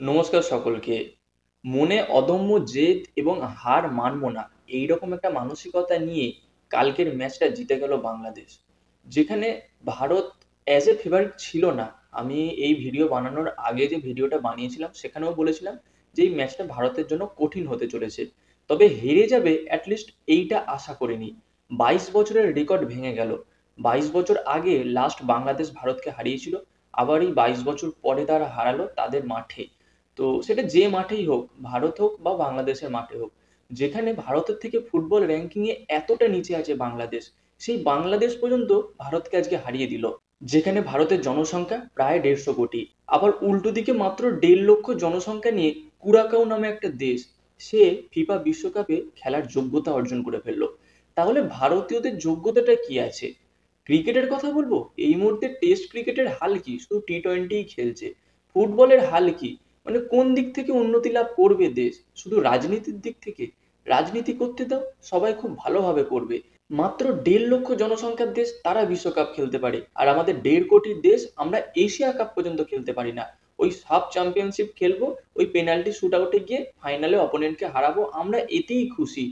নমস্কার সকলকে। মনে অদম্য জেদ এবং হার মানবো না, এইরকম একটা মানসিকতা নিয়ে কালকের ম্যাচটা জিতে গেল বাংলাদেশ। যেখানে ভারত অ্যাজ এ ফেভারিট ছিল না। আমি এই ভিডিও বানানোর আগে যে ভিডিওটা বানিয়েছিলাম সেখানেও বলেছিলাম যে এই ম্যাচটা ভারতের জন্য কঠিন হতে চলেছে। তবে হেরে যাবে অ্যাটলিস্ট এইটা আশা করিনি। 22 বছরের রেকর্ড ভেঙে গেল। 22 বছর আগে লাস্ট বাংলাদেশ ভারতকে হারিয়েছিল, আবার এই 22 বছর পরে তারা হারালো তাদের মাঠে। তো সেটা যে মাঠেই হোক, ভারত হোক বা বাংলাদেশের মাঠে হোক, যেখানে ভারতের থেকে ফুটবল র্যাঙ্কিং এ এতটা নিচে আছে বাংলাদেশ, সেই বাংলাদেশ পর্যন্ত ভারতকে আজকে হারিয়ে দিল। যেখানে ভারতের জনসংখ্যা প্রায় 150 কোটি, আবার উল্টো দিকে মাত্র 1.5 লক্ষ জনসংখ্যা নিয়ে কুরাকাও নামে একটা দেশ, সে ফিফা বিশ্বকাপে খেলার যোগ্যতা অর্জন করে ফেললো। তাহলে ভারতীয়দের যোগ্যতাটা কি আছে? ক্রিকেটের কথা বলবো, এই মুহূর্তে টেস্ট ক্রিকেটের হাল কি? শুধু টি-20 খেলছে। ফুটবলের হাল কি? মানে কোন দিক থেকে উন্নতি লাভ করবে দেশ? শুধু রাজনীতির দিক থেকে? রাজনীতি করতে দাও, সবাই খুব ভালোভাবে করবে। মাত্র 1.5 লক্ষ জনসংখ্যার দেশ, তারা বিশ্বকাপ খেলতে পারে, আর আমাদের 1.5 কোটির দেশ আমরা এশিয়া কাপ পর্যন্ত খেলতে পারি না। ওই সাব চ্যাম্পিয়নশিপ খেলবো, ওই পেনাল্টি শুট আউটে গিয়ে ফাইনালে অপোনেন্টকে হারাবো, আমরা এতেই খুশি।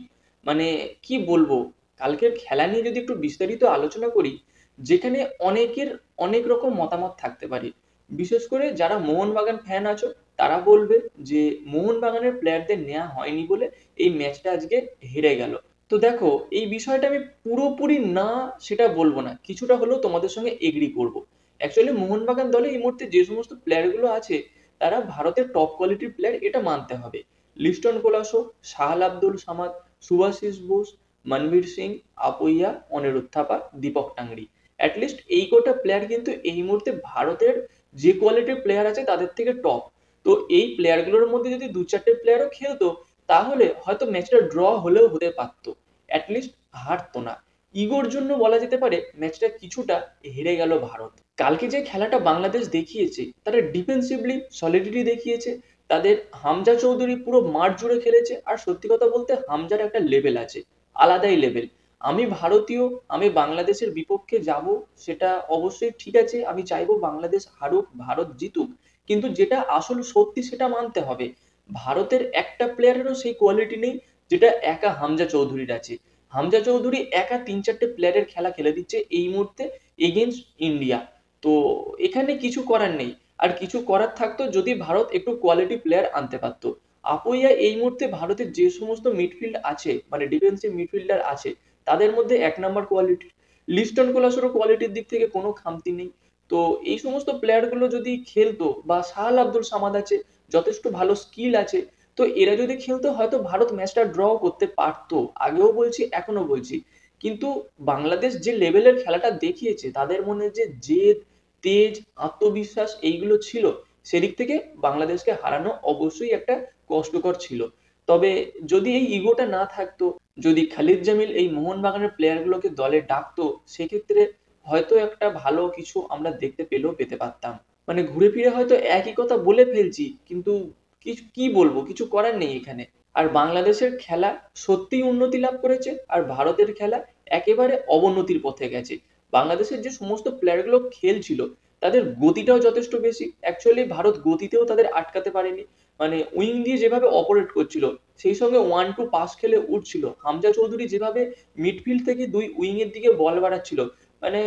মানে কি বলবো, কালকের খেলা নিয়ে যদি একটু বিস্তারিত আলোচনা করি, যেখানে অনেকের অনেক রকম মতামত থাকতে পারে। বিশেষ করে যারা মোহনবাগান ফ্যান আছো, তারা বলবে যে মোহনবাগানের প্লেয়ারদের নেওয়া হয়নি বলে এই ম্যাচটা আজকে হেরে গেল। তো দেখো, এই বিষয়টা আমি পুরোপুরি না সেটা বলবো না, কিছুটা হলেও তোমাদের সঙ্গে এগ্রি করব। অ্যাকচুয়ালি মোহনবাগান দলে এই মুহূর্তে যে সমস্ত প্লেয়ারগুলো আছে, তারা ভারতের টপ কোয়ালিটির প্লেয়ার, এটা মানতে হবে। লিস্টন কোলাসো, শাহল আব্দুল সামাদ, সুভাশিস বোস, মনবীর সিং, আপুইয়া, অনিরুদ্ধ থাপা, দীপক টাংরি। অ্যাটলিস্ট এই কটা প্লেয়ার কিন্তু এই মুহূর্তে ভারতের যে কোয়ালিটির প্লেয়ার আছে তাদের থেকে টপ। তো এই প্লেয়ারগুলোর মধ্যে যদি দু চারটে প্লেয়ারও খেলতো, তাহলে হয়তো ম্যাচটা ড্র হলেও হতে পারতো, অ্যাটলিস্ট হারতো না। ইগোর জন্য বলা যেতে পারে ম্যাচটা কিছুটা হেরে গেল ভারত। কালকে যে খেলাটা বাংলাদেশ দেখিয়েছে, তারা ডিফেন্সিভলি সলিডিটি দেখিয়েছে। তাদের হামজা চৌধুরী পুরো মাঠ জুড়ে খেলেছে, আর সত্যি কথা বলতে হামজার একটা লেভেল আছে, আলাদাই লেভেল। আমি ভারতীয়, আমি বাংলাদেশের বিপক্ষে যাব, সেটা অবশ্যই ঠিক আছে, আমি চাইবো বাংলাদেশ হারুক, ভারত জিতুক। কিন্তু যেটা আসল সত্যি সেটা মানতে হবে, ভারতের একটা প্লেয়ারেরও সেই কোয়ালিটি নেই যেটা একা হামজা চৌধুরীর আছে। হামজা চৌধুরী একা 3-4টে প্লেয়ারের খেলা খেলে দিচ্ছে এই মুহূর্তে এগেইনস্ট ইন্ডিয়া। তো এখানে কিছু করার নেই। আর কিছু করার থাকতো যদি ভারত একটু কোয়ালিটি প্লেয়ার আনতে পারতো। আপুইয়া এই মুহূর্তে ভারতের যে সমস্ত মিডফিল্ড আছে, মানে ডিফেন্সিভ মিডফিল্ডার আছে, তাদের মধ্যে 1 নম্বর কোয়ালিটি। লিস্টন কোলাসেরও কোয়ালিটির দিক থেকে কোনো খামতি নেই। তো এই সমস্ত প্লেয়ার গুলো যদি খেলতো, বা শাহল আব্দুল সামাদ আছে, যথেষ্ট ভালো স্কিল আছে, তো এরা যদি খেলতো হয়তো ভারত ম্যাচটা ড্র করতে পারতো। আগেও বলছি, এখনো বলছি। কিন্তু বাংলাদেশ যে লেভেলের খেলাটা দেখিয়েছে, তাদের মনে যে জেদ, তেজ, আত্মবিশ্বাস এইগুলো ছিল, সেদিক থেকে বাংলাদেশকে হারানো অবশ্যই একটা কষ্টকর ছিল। তবে যদি এই ইগোটা না থাকতো, যদি খালিদ জামিল এই মোহনবাগানের প্লেয়ার গুলোকে দলে ডাকতো, সেক্ষেত্রে হয়তো একটা ভালো কিছু আমরা দেখতে পেলেও পেতে পারতাম। মানে ঘুরে ফিরে হয়তো একই কথা বলে ফেলছি, কিন্তু কিছু কি বলবো, কিছু করার নেই এখানে। আর বাংলাদেশের খেলা সত্যিই উন্নতি লাভ করেছে, আর ভারতের খেলা একেবারে অবনতির পথে গেছে। বাংলাদেশের যে সমস্ত প্লেয়ার গুলো খেলছিল, তাদের গতিটাও যথেষ্ট বেশি। অ্যাকচুয়ালি ভারত গতিতেও তাদের আটকাতে পারেনি। মানে উইং দিয়ে যেভাবে অপারেট করছিল, সেই সঙ্গে 1-2 পাস খেলে উঠছিল, হামজা চৌধুরী যেভাবে মিডফিল্ড থেকে দুই উইং এর দিকে বল বাড়াচ্ছিল, মানে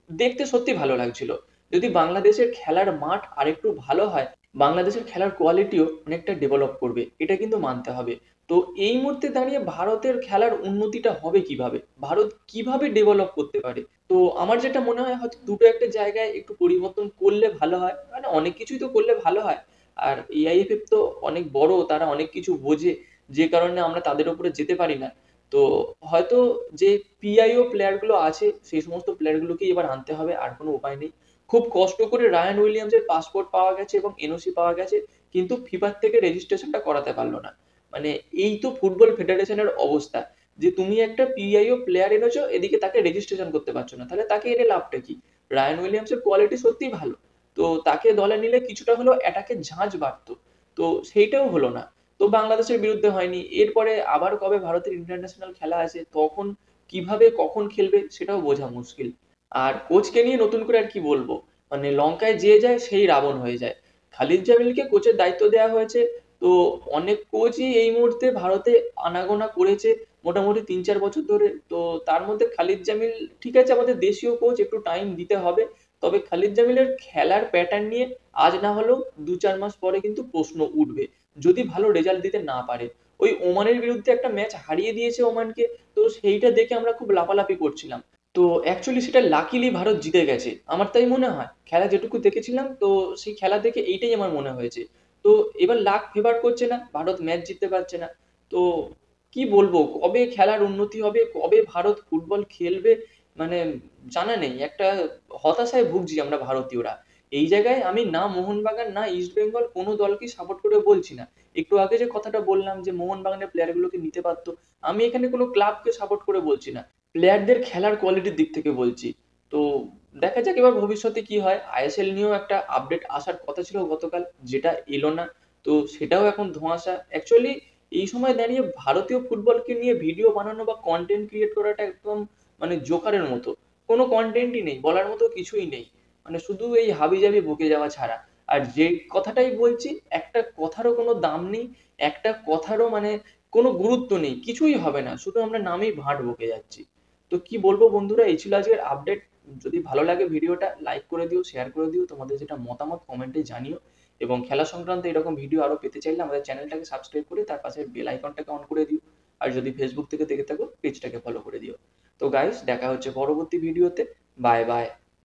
দেখতে সত্যি ভালো লাগছিল। যদি বাংলাদেশের খেলার মাঠ আরেকটু ভালো হয়, বাংলাদেশের খেলার কোয়ালিটিও অনেকটা ডেভেলপ করবে, এটা কিন্তু মানতে হবে। তো এই মুহূর্তে দাঁড়িয়ে ভারতের খেলার উন্নতিটা হবে কিভাবে, ভারত কিভাবে ডেভেলপ করতে পারে? তো আমার যেটা মনে হয়, হয়তো দুটো একটা জায়গায় একটু পরিবর্তন করলে ভালো হয়, মানে অনেক কিছুই তো করলে ভালো হয়। আর এআইএফএফ তো অনেক বড়, তারা অনেক কিছু বোঝে, যে কারণে আমরা তাদের উপরে যেতে পারি না। তো হয়তো যে পিআইও প্লেয়ার গুলো আছে, সেই সমস্ত প্লেয়ার গুলোকে এবার আনতে হবে, আর কোনো উপায় নেই। খুব কষ্ট করে রায়ান উইলিয়ামসের পাসপোর্ট পাওয়া গেছে এবং এনওসি পাওয়া গেছে, কিন্তু ফিফার থেকে রেজিস্ট্রেশনটা করাতে পারলো না। মানে এই তো ফুটবল ফেডারেশনের অবস্থা, যে তুমি একটা পিআইও প্লেয়ার এনেছো, এদিকে তাকে রেজিস্ট্রেশন করতে পারছো না, তাহলে তাকে এনে লাভটা কি? রায়ান উইলিয়ামসের কোয়ালিটি সত্যিই ভালো, তো তাকে দলে নিলে কিছুটা হলেও অ্যাটাকের ঝাঁজ বাড়তো। তো সেইটাও হলো না। তো বাংলাদেশের বিরুদ্ধে হয়নি, এরপরে আবার কবে ভারতের ইন্টারন্যাশনাল খেলা আছে, তখন কিভাবে কখন খেলবে সেটাও বোঝা মুশকিল। আর কোচকে নিয়ে নতুন করে আর কি বলবো, মানে লঙ্কায় যে যায় সেই রাবণ হয়ে যায়। খালিদ জামিলকে কোচের দায়িত্ব দেওয়া হয়েছে। তো অনেক কোচই এই মুহূর্তে ভারতে আনাগোনা করেছে মোটামুটি ৩-৪ বছর ধরে। তো তার মধ্যে খালিদ জামিল ঠিক আছে, আমাদের দেশীয় কোচ, একটু টাইম দিতে হবে। তবে খালিদ জামিলের খেলার প্যাটার্ন নিয়ে আজ না হলেও ২-৪ মাস পরে কিন্তু প্রশ্ন উঠবে, যদি ভালো রেজাল্ট দিতে না পারে। ওই ওমানের বিরুদ্ধে একটা ম্যাচ হারিয়ে দিয়েছে ওমানকে, তো সেইটা দেখে আমরা খুব লাফালাফি করছিলাম। তো অ্যাকচুয়ালি সেটা লাকিলি ভারত জিতে গেছে। আমার তাই মনে হয়। খেলা যেটুকু দেখেছিলাম, তো সেই খেলা দেখে এইটাই আমার মনে হয়েছে। তো এবার লাক ফেভার করছে না, ভারত ম্যাচ জিততে পারছে না। তো কি বলবো, কবে খেলার উন্নতি হবে, কবে ভারত ফুটবল খেলবে, মানে জানা নেই। একটা হতাশায় ভুগছি আমরা ভারতীয়রা। এই জায়গায় আমি না মোহনবাগান না ইস্ট বেঙ্গল কোনো দলকেই সাপোর্ট করে বলছি না। একটু আগে যে কথাটা বললাম যে মোহনবাগানের প্লেয়ার গুলোকে নিতে পারতো, আমি এখানে কোনো ক্লাবকে সাপোর্ট করে বলছি না। প্লেয়ারদের খেলার কোয়ালিটির দিক থেকে বলছি। তো দেখা যাক এবার ভবিষ্যতে কি হয়। আইএসএল নিয়েও একটা আপডেট আসার কথা ছিল গতকাল, যেটা এলো না। তো সেটাও এখন ধোঁয়াশা। অ্যাকচুয়ালি এই সময় দাঁড়িয়ে ভারতীয় ফুটবলকে নিয়ে ভিডিও বানানো বা কন্টেন্ট ক্রিয়েট করাটা একদম মানে জোকারের মতো। কোনো কন্টেন্টই নেই, বলার মতো কিছুই নেই। মানে শুধু এই হাবিজাবি বকে যাওয়া ছাড়া। আর যে কথাটাই বলছি, একটা কথারও কোনো দাম নেই, একটা কথারও মানে কোনো গুরুত্ব নেই, কিছুই হবে না, শুধু আমরা নামেই ভাঁড় বকে যাচ্ছি। তো কি বলবো বন্ধুরা, এই ছিল আজকের আপডেট। যদি ভালো লাগে ভিডিওটা লাইক করে দিও, শেয়ার করে দিও, তোমাদের যেটা মতামত কমেন্টে জানিও। এবং খেলা সংক্রান্ত এরকম ভিডিও আরো পেতে চাইলে আমাদের চ্যানেলটাকে সাবস্ক্রাইব করে তার পাশে বেল আইকনটাকে অন করে দিও। আর যদি ফেসবুক থেকে দেখে থাকো, পেজটাকে ফলো করে দিও। তো গাইস, দেখা হচ্ছে পরবর্তী ভিডিওতে। Bye bye.